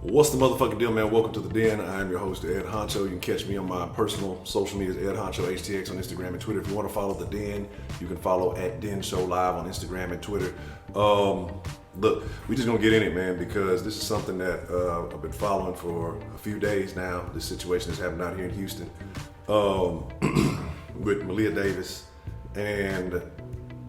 What's the motherfucking deal, man? Welcome to the Den. I am your host, Ed Honcho. You can catch me on my personal social media, Ed Honcho HTX on Instagram and Twitter. If you want to follow the Den, you can follow at Den Show Live on Instagram and Twitter. Look, we just gonna get in it, man, because this is something that I've been following for a few days now. This situation that's happened out here in Houston with Maleah Davis, and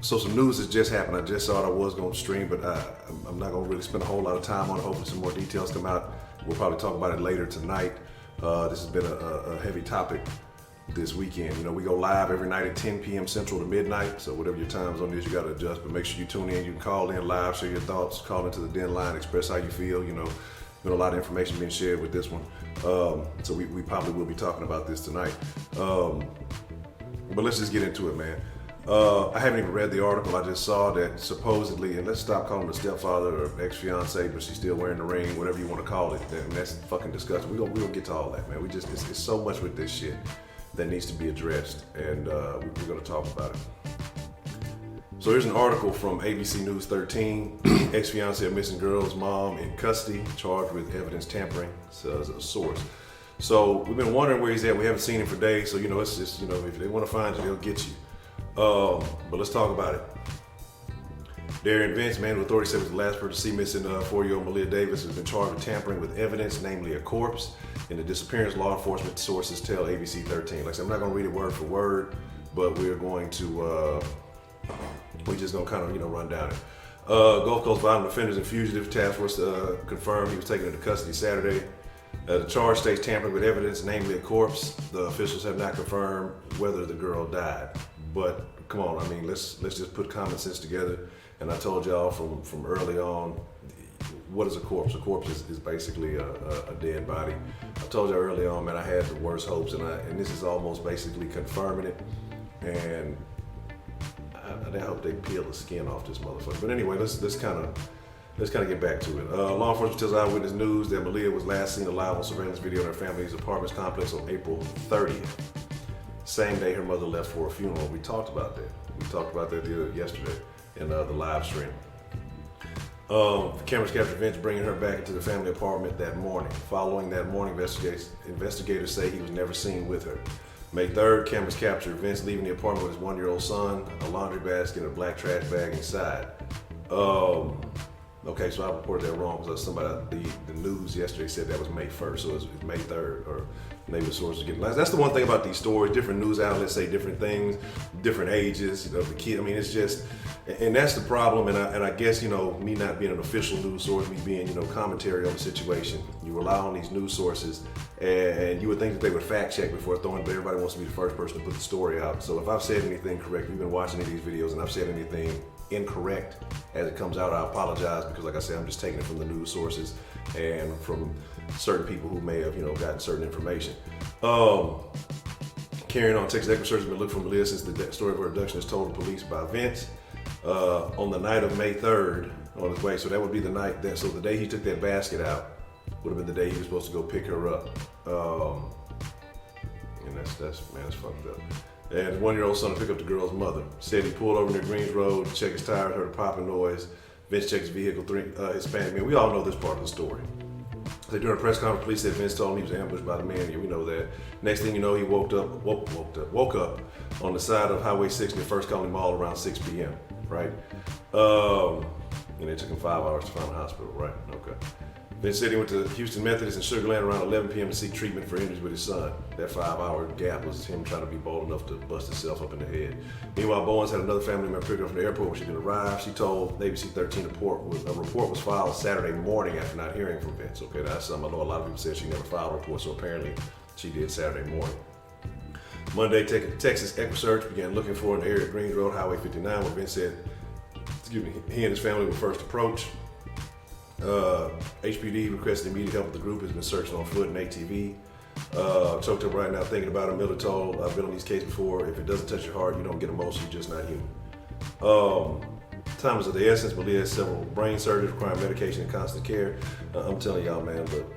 so some news has just happened. I just thought I was going to stream, but I'm not going to really spend a whole lot of time on it. Hopefully some more details come out. We'll probably talk about it later tonight. This has been a heavy topic this weekend. You know, we go live every night at 10 p.m. Central to midnight, so whatever your time zone is, you got to adjust, but make sure you tune in. You can call in live, share your thoughts, call into the Den line, express how you feel. You know, been a lot of information being shared with this one. So we probably will be talking about this tonight. But let's just get into it, man. I haven't even read the article. I just saw that supposedly, and let's stop calling her stepfather or ex-fiance, but she's still wearing the ring, whatever you want to call it. And that's fucking disgusting. We gonna get to all that, man. It's so much with this shit that needs to be addressed, and we're gonna talk about it. So here's an article from ABC News 13. Ex-fiance of missing girl's mom in custody, charged with evidence tampering, says a source. So we've been wondering where he's at. We haven't seen him for days, so you know, it's just, you know, if they want to find you, they'll get you. But let's talk about it. Darion Vence, man who authorities said was the last person to see missing 4-year-old Maleah Davis, has been charged with tampering with evidence, namely a corpse, in the disappearance. Law enforcement sources tell ABC 13. Like I said, I'm not going to read it word for word, but we're going to, we're just going to kind of, you know, run down it. Gulf Coast Violent Offenders and Fugitive Task Force confirmed he was taken into custody Saturday. The charge states tampering with evidence, namely a corpse. The officials have not confirmed whether the girl died. But come on, I mean, let's just put common sense together. And I told y'all from early on, what is a corpse? A corpse is basically a dead body. I told y'all early on, man, I had the worst hopes, and this is almost basically confirming it. And I hope they peel the skin off this motherfucker. But anyway, let's kind of get back to it. Law enforcement tells Eyewitness News that Maleah was last seen alive on surveillance video in her family's apartments complex on April 30th. Same day her mother left for a funeral. We talked about that. We talked about that yesterday in the live stream. The cameras captured Vence bringing her back into the family apartment that morning. Following that morning, investigators say he was never seen with her. May 3rd, cameras captured Vence leaving the apartment with his 1-year-old son, a laundry basket, and a black trash bag inside. Okay, so I reported that wrong because the news yesterday said that was May 1st, so it's May 3rd, or maybe the source is getting less. That's the one thing about these stories. Different news outlets say different things, different ages, you know, the kid. I mean, it's just, and that's the problem. And I guess, you know, me not being an official news source, me being, you know, commentary on the situation, you rely on these news sources, and you would think that they would fact check before throwing, but everybody wants to be the first person to put the story out. So if I've said anything correct, you've been watching these videos, and I've said anything incorrect as it comes out, I apologize, because like I said, I'm just taking it from the news sources and from certain people who may have, you know, gotten certain information. Carrying on, Texas Equity Search has been looking for Maleah since the story of her abduction is told to police by Vence on the night of May 3rd on his way. So that would be the night that, so the day he took that basket out would have been the day he was supposed to go pick her up. And that's fucked up. And his 1-year-old son to pick up the girl's mother. Said he pulled over near Greens Road to check his tires, heard a popping noise. Vence checked his vehicle, 3 Hispanic men. We all know this part of the story. So during a press conference, police said Vence told him he was ambushed by the man. Yeah, we know that. Next thing you know, he woke up on the side of Highway 6 near First Colony Mall around 6 p.m., right? And it took him 5 hours to find a hospital, right? Okay. Vence said he went to Houston Methodist in Sugar Land around 11 p.m. to seek treatment for injuries with his son. That 5-hour gap was him trying to be bold enough to bust himself up in the head. Meanwhile, Bowens had another family member pick her up from the airport when she didn't arrive. She told ABC 13 a report was filed Saturday morning after not hearing from Vence. Okay, that's something I know a lot of people said she never filed a report, so apparently she did Saturday morning. Monday, Texas Equity Search began looking for an area at Greens Road, Highway 59, where Vence said, he and his family were first approached. HPD requested immediate help with the group, has been searching on foot and ATV. Choked up right now thinking about it. Miller told, I've been on these cases before. If it doesn't touch your heart, you don't get emotional, you're just not human. Time is of the essence. Maleah has several brain surgeries requiring medication and constant care. I'm telling y'all, man, look,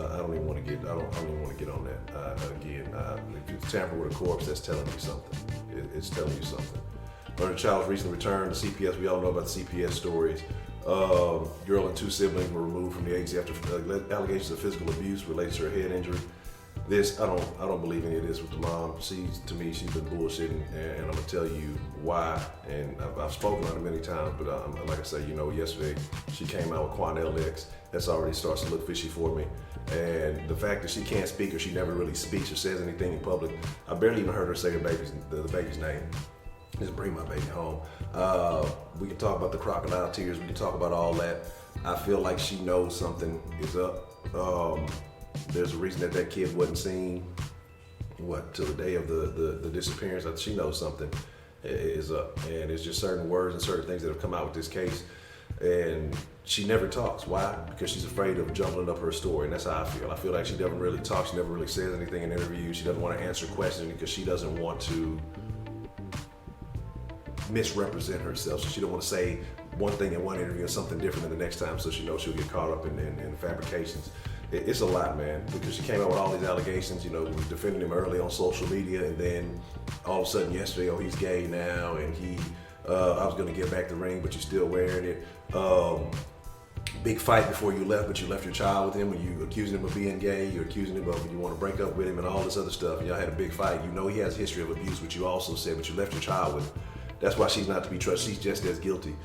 I don't even want to get on that. Again, if you tamper with a corpse, that's telling you something. It's telling you something. Murdered child was recently returned to CPS. We all know about the CPS stories. Girl and 2 siblings were removed from the agency after allegations of physical abuse related to her head injury. This, I don't believe any of this with the mom. To me, she's been bullshitting, and I'm gonna tell you why. And I've spoken on it many times, but like I said, yesterday she came out with Quanell X. That's already starts to look fishy for me. And the fact that she can't speak, or she never really speaks or says anything in public, I barely even heard her say the baby's name. Just bring my baby home. We can talk about the crocodile tears. We can talk about all that. I feel like she knows something is up. There's a reason that kid wasn't seen, till the day of the disappearance. She knows something is up. And it's just certain words and certain things that have come out with this case. And she never talks. Why? Because she's afraid of jumbling up her story. And that's how I feel. I feel like she doesn't really talk. She never really says anything in interviews. She doesn't want to answer questions because she doesn't want to misrepresent herself. So she don't want to say one thing in one interview and something different in the next time, so she knows she'll get caught up in fabrications. It's a lot, man, because she came out with all these allegations, was defending him early on social media, and then all of a sudden yesterday, oh, he's gay now, and I was going to get back the ring, but you're still wearing it. Big fight before you left, but you left your child with him, and you accusing him of being gay, you're accusing him of, you want to break up with him and all this other stuff, and y'all had a big fight. He has a history of abuse, which you also said, but you left your child with him. That's why she's not to be trusted. She's just as guilty.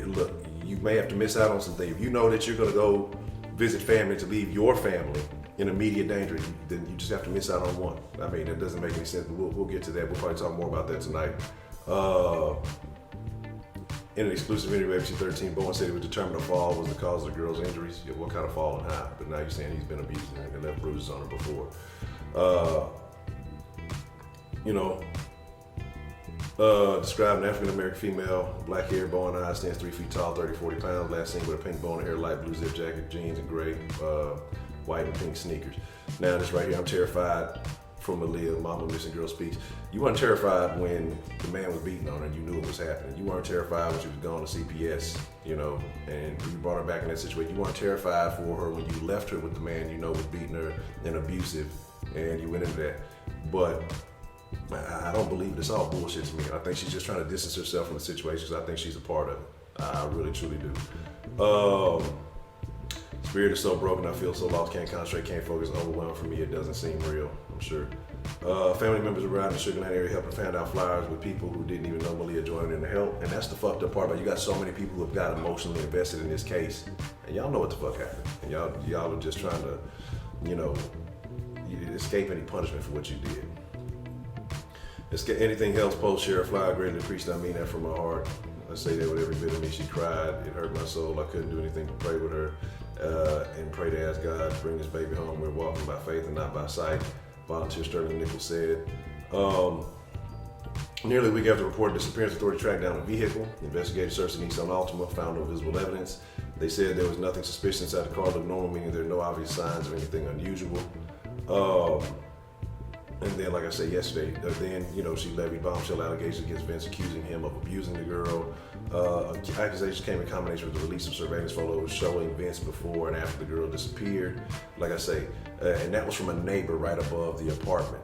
Look, you may have to miss out on some things. If you know that you're going to go visit family, to leave your family in immediate danger, then you just have to miss out on one. I mean, that doesn't make any sense, but we'll get to that. We'll probably talk more about that tonight. In an exclusive interview with ABC 13, Bowen said it was determined the fall was the cause of the girl's injuries. Yeah, what kind of fall and how? But now you're saying he's been abused and left bruises on her before. Described an African-American female, black hair, bone eyes, stands 3 feet tall, 30, 40 pounds, last seen with a pink bone hair, light blue zip jacket, jeans, and gray, white and pink sneakers. Now this right here, I'm terrified from Maleah, Mama Missing Girl Speaks. You weren't terrified when the man was beating on her and you knew it was happening. You weren't terrified when she was going to CPS, and you brought her back in that situation. You weren't terrified for her when you left her with the man was beating her and abusive, and you went into that. But I don't believe it's all bullshit to me. I think she's just trying to distance herself from the situation because I think she's a part of it. I really, truly do. Spirit is so broken, I feel so lost, can't concentrate, can't focus, overwhelmed. For me, it doesn't seem real, I'm sure. Family members arrived in the Sugar Land area helping find out flyers with people who didn't even know Maleah joining in to help. And that's the fucked up part, but you got so many people who have got emotionally invested in this case. And y'all know what the fuck happened. And y'all are just trying to, escape any punishment for what you did. Anything else post share a flyer greatly appreciated. I mean that from my heart. I say that with every bit of me. She cried. It hurt my soul. I couldn't do anything but pray with her and pray to ask God to bring this baby home. We're walking by faith and not by sight. Volunteer Sterling Nichols said. Nearly a week after the reported disappearance, authorities tracked down a vehicle. Investigators searched the Nissan Altima, found no visible evidence. They said there was nothing suspicious inside the car, looked normal, meaning there are no obvious signs of anything unusual. And then, like I said yesterday, she levied bombshell allegations against Vence, accusing him of abusing the girl. Accusations came in combination with the release of surveillance photos showing Vence before and after the girl disappeared. Like I say, and that was from a neighbor right above the apartment.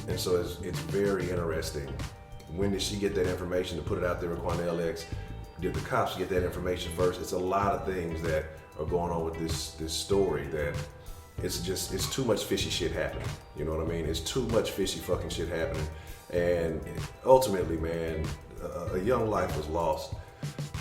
And so it's very interesting. When did she get that information to put it out there with Quanell X? Did the cops get that information first? It's a lot of things that are going on with this story that it's too much fishy shit happening. You know what I mean? It's too much fishy fucking shit happening. And ultimately, man, a young life was lost.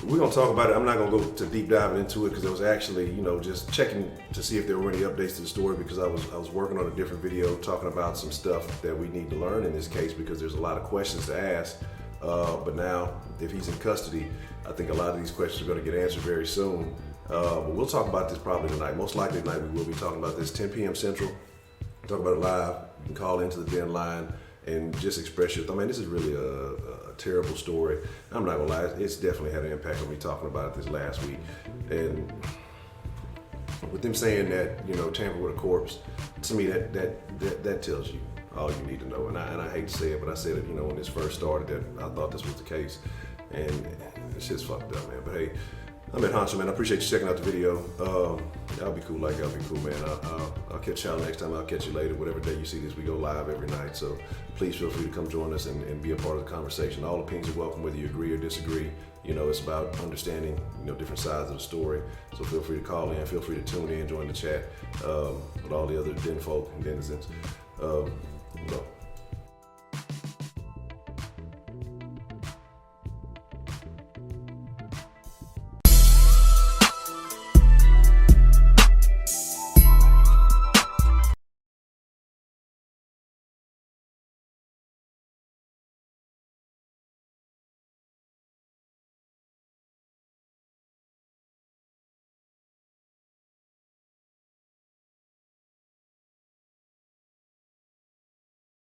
We're gonna talk about it. I'm not gonna go to deep diving into it because I was actually, just checking to see if there were any updates to the story because I was working on a different video talking about some stuff that we need to learn in this case because there's a lot of questions to ask. But now, if he's in custody, I think a lot of these questions are gonna get answered very soon. But we'll talk about this probably tonight. Most likely tonight we will be talking about this 10 p.m. Central. Talk about it live. You can call into the den line and just express your thoughts. I mean, this is really a terrible story. I'm not gonna lie, it's definitely had an impact on me talking about it this last week. And with them saying that, tamper with a corpse, to me that tells you all you need to know. And I hate to say it, but I said it, when this first started that I thought this was the case. And it's just fucked up, man. But hey, I'm Ed Honcho, man. I appreciate you checking out the video. Y'all be cool, like y'all be cool, man. I'll catch y'all next time. I'll catch you later. Whatever day you see this, we go live every night. So please feel free to come join us and be a part of the conversation. All opinions are welcome, whether you agree or disagree. You know, it's about understanding, different sides of the story. So feel free to call in, feel free to tune in, join the chat with all the other den folk and denizens.